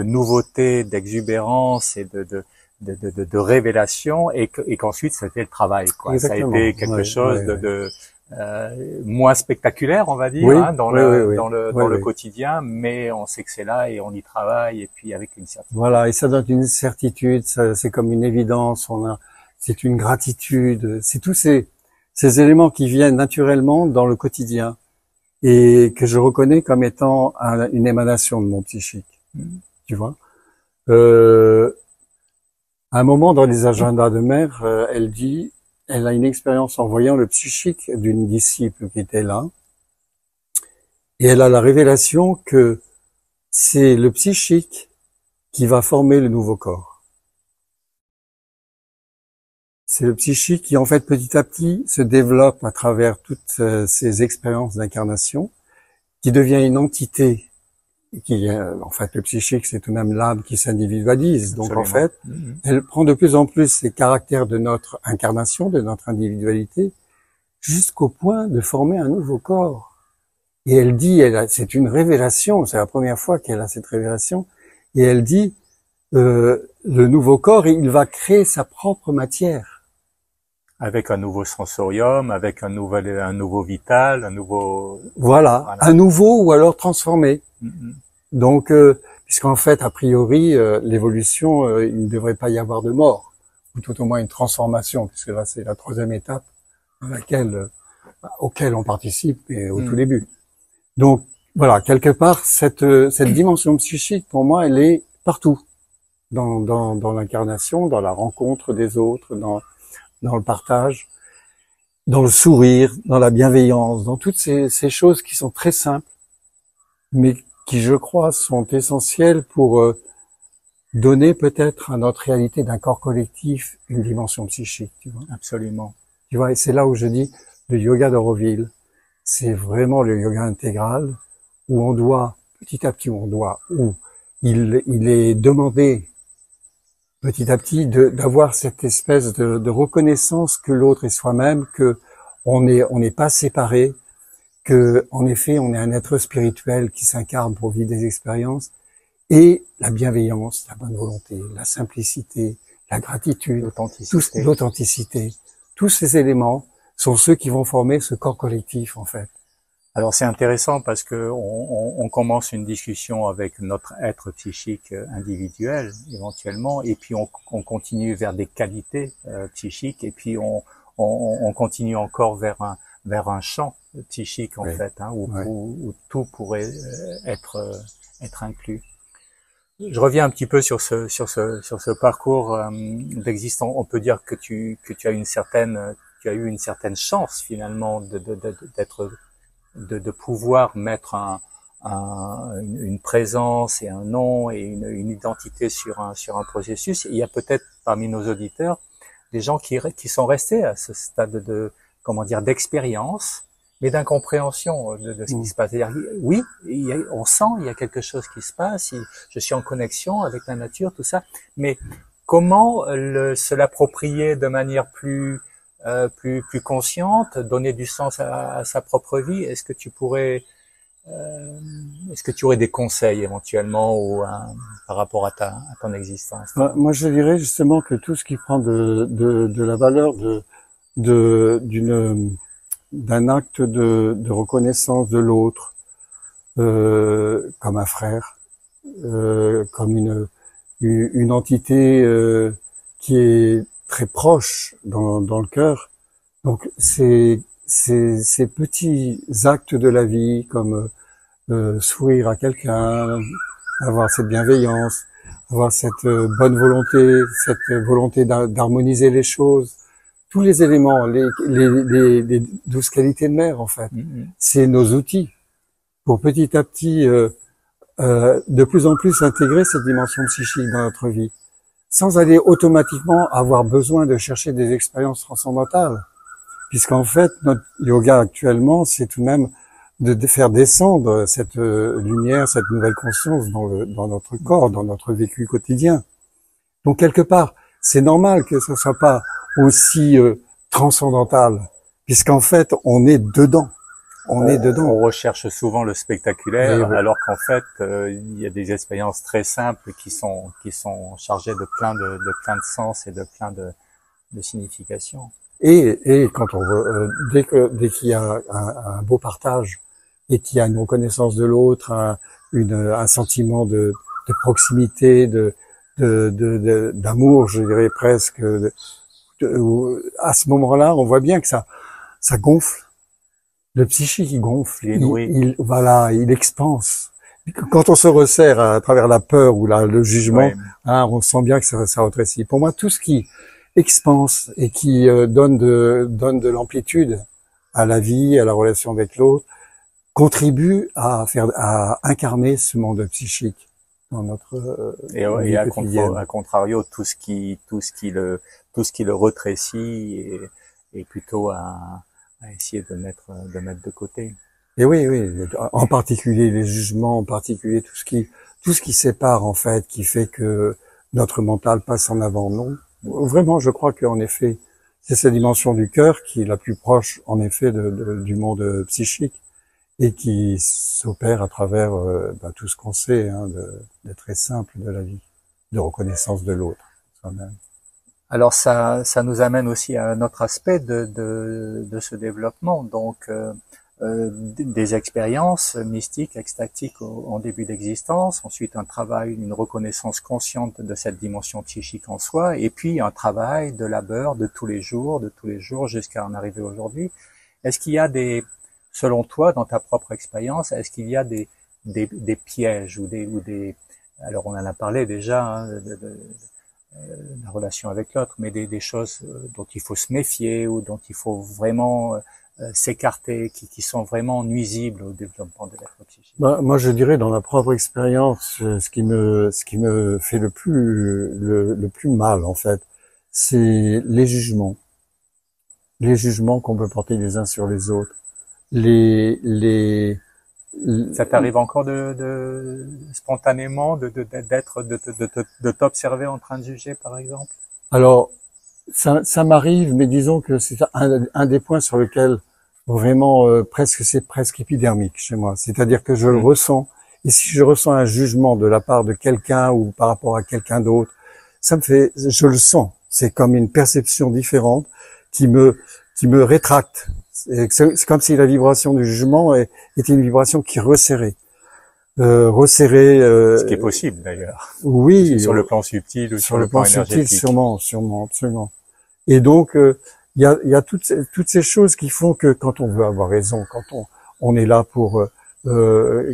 S1: nouveauté, d'exubérance et de révélation, et qu'ensuite c'était le travail, quoi.
S2: Exactement.
S1: Ça a été quelque chose de moins spectaculaire, on va dire, dans le quotidien, mais on sait que c'est là et on y travaille, et puis avec une certitude.
S2: Voilà, et ça donne une certitude, c'est comme une évidence, c'est une gratitude, c'est tous ces éléments qui viennent naturellement dans le quotidien et que je reconnais comme étant une émanation de mon psychique. Tu vois, à un moment dans les agendas de mère, elle a une expérience en voyant le psychique d'une disciple qui était là, et elle a la révélation que c'est le psychique qui va former le nouveau corps. C'est le psychique qui, en fait, petit à petit, se développe à travers toutes ces expériences d'incarnation, qui devient une entité, en fait, le psychique, c'est tout de même l'âme qui s'individualise. Donc, en fait, elle prend de plus en plus les caractères de notre incarnation, de notre individualité, jusqu'au point de former un nouveau corps. Et elle dit, c'est une révélation, c'est la première fois qu'elle a cette révélation, et elle dit, le nouveau corps, il va créer sa propre matière.
S1: Avec un nouveau sensorium, avec un nouveau vital, un nouveau...
S2: Voilà, un nouveau ou alors transformé. Donc, puisqu'en fait, a priori, l'évolution, il ne devrait pas y avoir de mort, ou tout au moins une transformation, puisque là, c'est la troisième étape auquel on participe et au tout début. Donc, voilà, quelque part, cette dimension psychique, pour moi, elle est partout, dans l'incarnation, dans la rencontre des autres, dans le partage, dans le sourire, dans la bienveillance, dans toutes ces choses qui sont très simples, mais qui, je crois, sont essentielles pour donner peut-être à notre réalité d'un corps collectif une dimension psychique, tu vois.
S1: Absolument.
S2: Tu vois, et c'est là où je dis, le yoga d'Auroville, c'est vraiment le yoga intégral, où on doit, petit à petit, où il est demandé petit à petit d'avoir cette espèce de reconnaissance que l'autre est soi-même, que on n'est pas séparés, que en effet on est un être spirituel qui s'incarne pour vivre des expériences, et la bienveillance, la bonne volonté, la simplicité, la gratitude, l'authenticité, tous ces éléments sont ceux qui vont former ce corps collectif en fait.
S1: Alors c'est intéressant parce que on commence une discussion avec notre être psychique individuel éventuellement, et puis on continue vers des qualités psychiques, et puis on continue encore vers un champ psychique en fait, où tout pourrait être inclus. Je reviens un petit peu sur ce parcours d'existence. On peut dire que tu as une certaine tu as eu une certaine chance finalement de pouvoir mettre une présence et un nom et une identité sur un processus. Il y a peut-être parmi nos auditeurs des gens qui sont restés à ce stade d'expérience, mais d'incompréhension de ce qui se passe. C'est-à-dire, oui, on sent, il y a quelque chose qui se passe, je suis en connexion avec la nature, tout ça, mais comment se l'approprier de manière plus consciente, donner du sens à sa propre vie? Est-ce que tu aurais des conseils éventuellement par rapport à ton existence?
S2: Moi, je dirais justement que tout ce qui prend de la valeur d'un acte de reconnaissance de l'autre, comme un frère, comme une entité qui est très proche dans le cœur. Donc ces petits actes de la vie, comme sourire à quelqu'un, avoir cette bienveillance, avoir cette bonne volonté, cette volonté d'harmoniser les choses, tous les éléments, les 12 qualités de mère en fait, c'est nos outils pour petit à petit de plus en plus intégrer cette dimension psychique dans notre vie, sans aller automatiquement avoir besoin de chercher des expériences transcendantales, puisqu'en fait notre yoga actuellement, c'est tout de même de faire descendre cette lumière, cette nouvelle conscience dans notre corps, dans notre vécu quotidien. Donc quelque part, c'est normal que ce soit pas aussi transcendantal, puisqu'en fait, on est dedans.
S1: On recherche souvent le spectaculaire, alors qu'en fait, il y a des expériences très simples qui sont chargées de plein de sens et de plein de significations.
S2: Et quand dès qu'il y a un beau partage et qu'il y a une reconnaissance de l'autre, un sentiment de proximité, d'amour, je dirais presque, à ce moment-là, on voit bien que ça gonfle. Le psychique, il gonfle. Il expanse. Quand on se resserre à travers la peur ou le jugement, on sent bien que ça rétrécit. Pour moi, tout ce qui expanse et qui donne de l'amplitude à la vie, à la relation avec l'autre, contribue à incarner ce monde psychique dans notre
S1: et à contrario, tout ce qui le rétrécit est plutôt à essayer de mettre de côté.
S2: Et oui, en particulier les jugements, en particulier tout ce qui sépare en fait, qui fait que notre mental passe en avant. Non, vraiment, je crois qu'en effet, c'est cette dimension du cœur qui est la plus proche, en effet, du monde psychique et qui s'opère à travers tout ce qu'on sait, de très simple de la vie, de reconnaissance de l'autre, soi-même.
S1: Alors ça nous amène aussi à un autre aspect de ce développement, donc des expériences mystiques, extatiques en début d'existence, ensuite un travail, une reconnaissance consciente de cette dimension psychique en soi, et puis un travail de labeur de tous les jours jusqu'à en arriver aujourd'hui. Est-ce qu'il y a selon toi, dans ta propre expérience, est-ce qu'il y a des pièges ou des alors on en a parlé déjà, la relation avec l'autre, mais des choses dont il faut se méfier ou dont il faut vraiment s'écarter, qui sont vraiment nuisibles au développement de l'être psychique?
S2: Moi, je dirais dans ma propre expérience, ce qui me fait le plus mal en fait, c'est les jugements qu'on peut porter les uns sur les autres.
S1: Ça t'arrive encore spontanément de t'observer en train de juger, par exemple?
S2: Alors, ça m'arrive, mais disons que c'est un des points sur lequel vraiment c'est presque épidermique chez moi. C'est-à-dire que je le ressens, et si je ressens un jugement de la part de quelqu'un ou par rapport à quelqu'un d'autre, je le sens. C'est comme une perception différente qui me rétracte. C'est comme si la vibration du jugement était une vibration qui resserrait.
S1: Ce qui est possible d'ailleurs.
S2: Oui.
S1: Sur le plan subtil ou
S2: sur le plan subtil, sûrement, absolument. Et donc, il y a toutes ces choses qui font que quand on veut avoir raison, quand on est là pour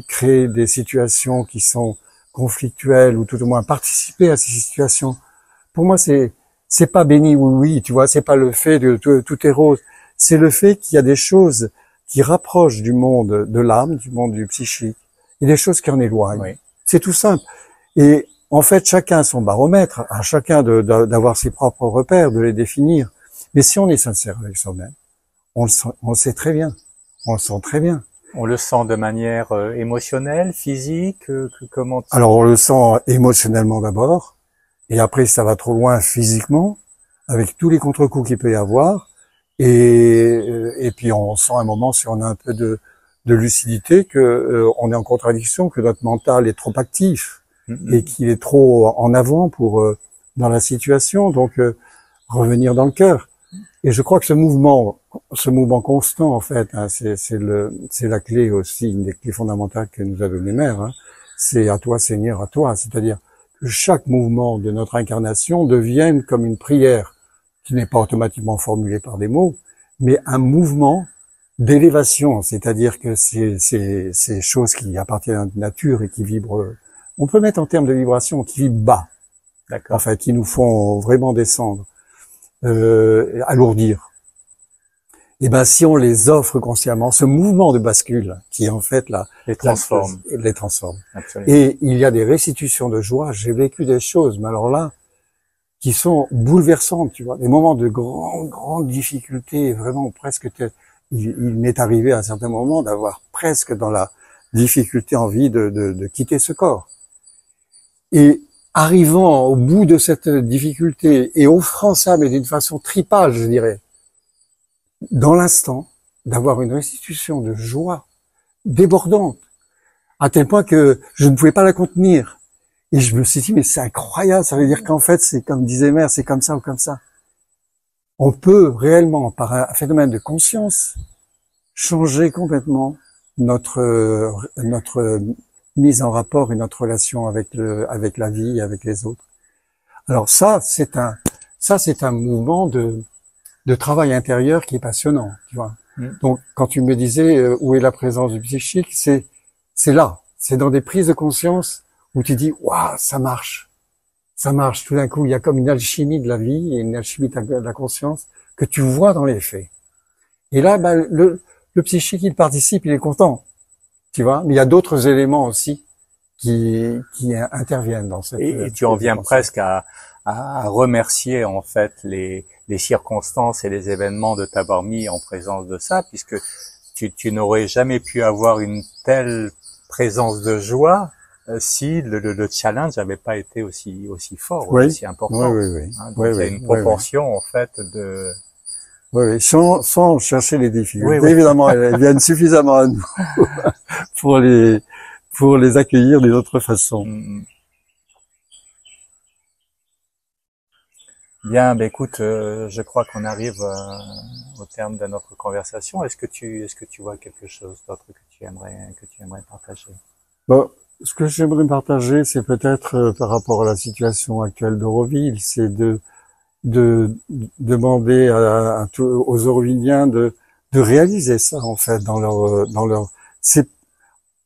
S2: créer des situations qui sont conflictuelles ou tout au moins participer à ces situations, pour moi c'est c'est pas béni oui, tu vois, c'est pas le fait de tout est rose. C'est le fait qu'il y a des choses qui rapprochent du monde de l'âme, du monde du psychique, et des choses qui en éloignent. Oui. C'est tout simple. Et en fait, chacun a son baromètre, à chacun d'avoir ses propres repères, de les définir. Mais si on est sincère avec soi-même, on le sait très bien. On le sent très bien.
S1: On le sent de manière émotionnelle, physique, comment?
S2: Alors on le sent émotionnellement d'abord, et après ça va trop loin physiquement, avec tous les contre-coups qu'il peut y avoir, et puis on sent un moment, si on a un peu de lucidité, que on est en contradiction, que notre mental est trop actif et qu'il est trop en avant pour dans la situation, donc revenir dans le cœur. Et je crois que ce mouvement constant, en fait, hein, c'est la clé aussi, une des clés fondamentales que nous a donné Mère. Hein, c'est à toi, Seigneur, à toi. C'est-à-dire que chaque mouvement de notre incarnation devienne comme une prière qui n'est pas automatiquement formulée par des mots, mais un mouvement d'élévation. C'est-à-dire que ces choses qui appartiennent à la nature et qui vibrent, on peut mettre en termes de vibration, qui vibrent bas. D'accord. Enfin, qui nous font vraiment descendre. Alourdir. Et ben si on les offre consciemment, ce mouvement de bascule qui en fait
S1: les transforme.
S2: Les transforme. Absolument. Et il y a des restitutions de joie. J'ai vécu des choses, mais alors là, qui sont bouleversantes, tu vois, des moments de grande difficulté, vraiment presque. Il m'est arrivé à un certain moment d'avoir presque dans la difficulté envie de quitter ce corps. Et arrivant au bout de cette difficulté et offrant ça, mais d'une façon tripale, je dirais, dans l'instant, d'avoir une restitution de joie débordante, à tel point que je ne pouvais pas la contenir. Et je me suis dit, mais c'est incroyable, ça veut dire qu'en fait, c'est comme disait Mère, c'est comme ça ou comme ça. On peut réellement, par un phénomène de conscience, changer complètement notre mise en rapport et notre relation avec la vie, avec les autres. Alors ça, c'est un mouvement de travail intérieur qui est passionnant, tu vois. Donc, quand tu me disais où est la présence du psychique, c'est là. C'est dans des prises de conscience où tu dis, waouh, ça marche. Ça marche. Tout d'un coup, il y a comme une alchimie de la vie et une alchimie de la conscience que tu vois dans les faits. Et là, ben, le psychique, il participe, il est content. Tu vois, mais il y a d'autres éléments aussi qui interviennent dans cette.
S1: Et tu en viens presque à remercier en fait les circonstances et les événements de t'avoir mis en présence de ça, puisque tu n'aurais jamais pu avoir une telle présence de joie si le challenge n'avait pas été aussi fort,
S2: oui,
S1: aussi important.
S2: Oui.
S1: Hein, donc il y a une proportion en fait de.
S2: Oui, sans chercher les difficultés. Oui. Évidemment, elles viennent suffisamment à nous pour les accueillir d'une autre façon.
S1: Bien, ben écoute, je crois qu'on arrive au terme de notre conversation. Est-ce que tu vois quelque chose d'autre que tu aimerais partager?
S2: Bon, ce que j'aimerais partager, c'est peut-être par rapport à la situation actuelle d'Auroville, c'est de demander aux Auroviliens de réaliser ça en fait dans leur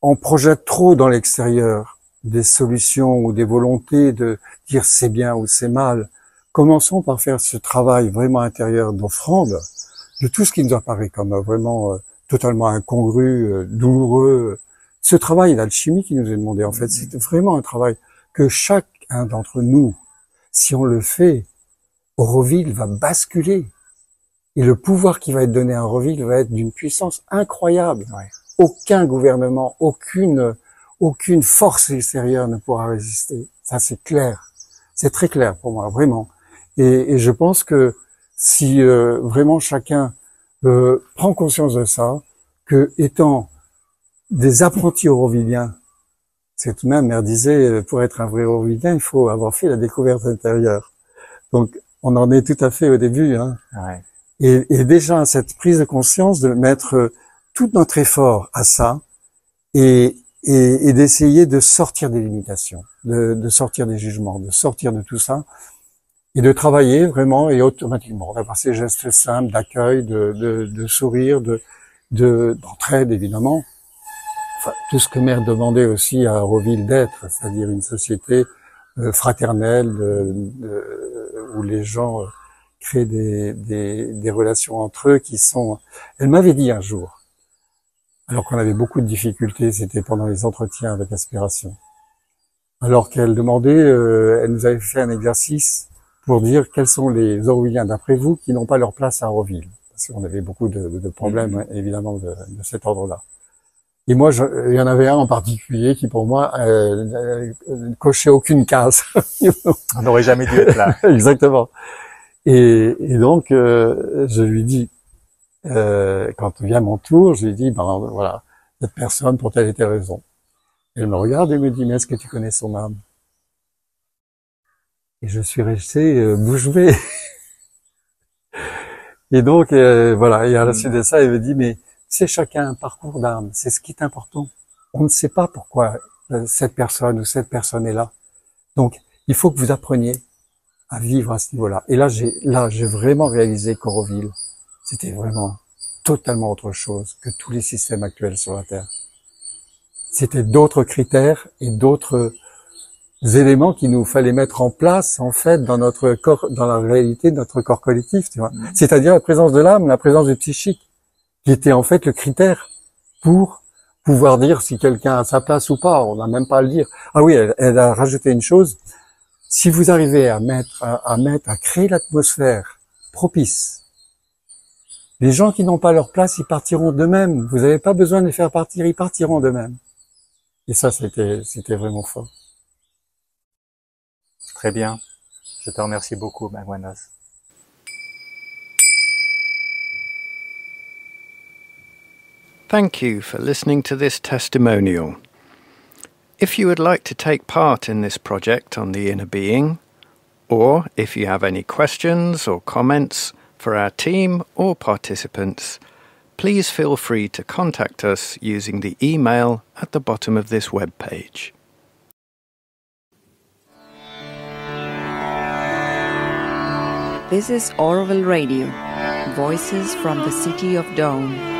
S2: on projette trop dans l'extérieur des solutions ou des volontés de dire c'est bien ou c'est mal. Commençons par faire ce travail vraiment intérieur d'offrande de tout ce qui nous apparaît comme vraiment totalement incongru, douloureux. Ce travail d'alchimie qui nous est demandé en fait, c'est vraiment un travail que chacun d'entre nous, si on le fait, Auroville va basculer. Et le pouvoir qui va être donné à Auroville va être d'une puissance incroyable. Ouais. Aucun gouvernement, aucune force extérieure ne pourra résister. Ça, c'est clair. C'est très clair pour moi, vraiment. Et je pense que si vraiment chacun prend conscience de ça, que étant des apprentis auroviliens, c'est tout de même, Mère disait, pour être un vrai aurovillien, il faut avoir fait la découverte intérieure. Donc, on en est tout à fait au début, hein. Ouais. Et déjà, cette prise de conscience de mettre tout notre effort à ça et d'essayer de sortir des limitations, de sortir des jugements, de sortir de tout ça et de travailler vraiment et automatiquement d'avoir ces gestes simples d'accueil, de sourire, d'entraide évidemment. Enfin, tout ce que Mère demandait aussi à Auroville d'être, c'est-à-dire une société fraternelle, où les gens créent des relations entre eux qui sont... Elle m'avait dit un jour, alors qu'on avait beaucoup de difficultés, c'était pendant les entretiens avec Aspiration, alors qu'elle demandait, elle nous avait fait un exercice pour dire quels sont les Aurovilliens d'après vous qui n'ont pas leur place à Auroville, parce qu'on avait beaucoup de problèmes évidemment de cet ordre-là. Et moi, il y en avait un en particulier qui, pour moi, cochait aucune case.
S1: On n'aurait jamais dû être là.
S2: Exactement. Et donc, je lui dis, quand vient mon tour, je lui dis, ben voilà, cette personne pour telle et telle raison. Elle me regarde et me dit, mais est-ce que tu connais son âme? Et je suis resté bouche bée. Et donc, voilà, et à la suite de ça, elle me dit, mais c'est chacun un parcours d'âme, c'est ce qui est important. On ne sait pas pourquoi cette personne ou cette personne est là. Donc, il faut que vous appreniez à vivre à ce niveau-là. Et là, j'ai vraiment réalisé qu'Auroville, c'était vraiment totalement autre chose que tous les systèmes actuels sur la Terre. C'était d'autres critères et d'autres éléments qu'il nous fallait mettre en place, en fait, dans notre corps, dans la réalité de notre corps collectif, tu vois. C'est-à-dire la présence de l'âme, la présence du psychique, qui était en fait le critère pour pouvoir dire si quelqu'un a sa place ou pas. On n'a même pas à le dire. Ah oui, elle a rajouté une chose. Si vous arrivez à créer l'atmosphère propice, les gens qui n'ont pas leur place, ils partiront d'eux-mêmes. Vous n'avez pas besoin de les faire partir, ils partiront d'eux-mêmes. Et ça, c'était vraiment fort.
S1: Très bien. Je te remercie beaucoup, Magwanas.
S3: Thank you for listening to this testimonial. If you would like to take part in this project on the inner being, or if you have any questions or comments for our team or participants, please feel free to contact us using the email at the bottom of this webpage.
S4: This is Auroville Radio, Voices from the City of Dawn.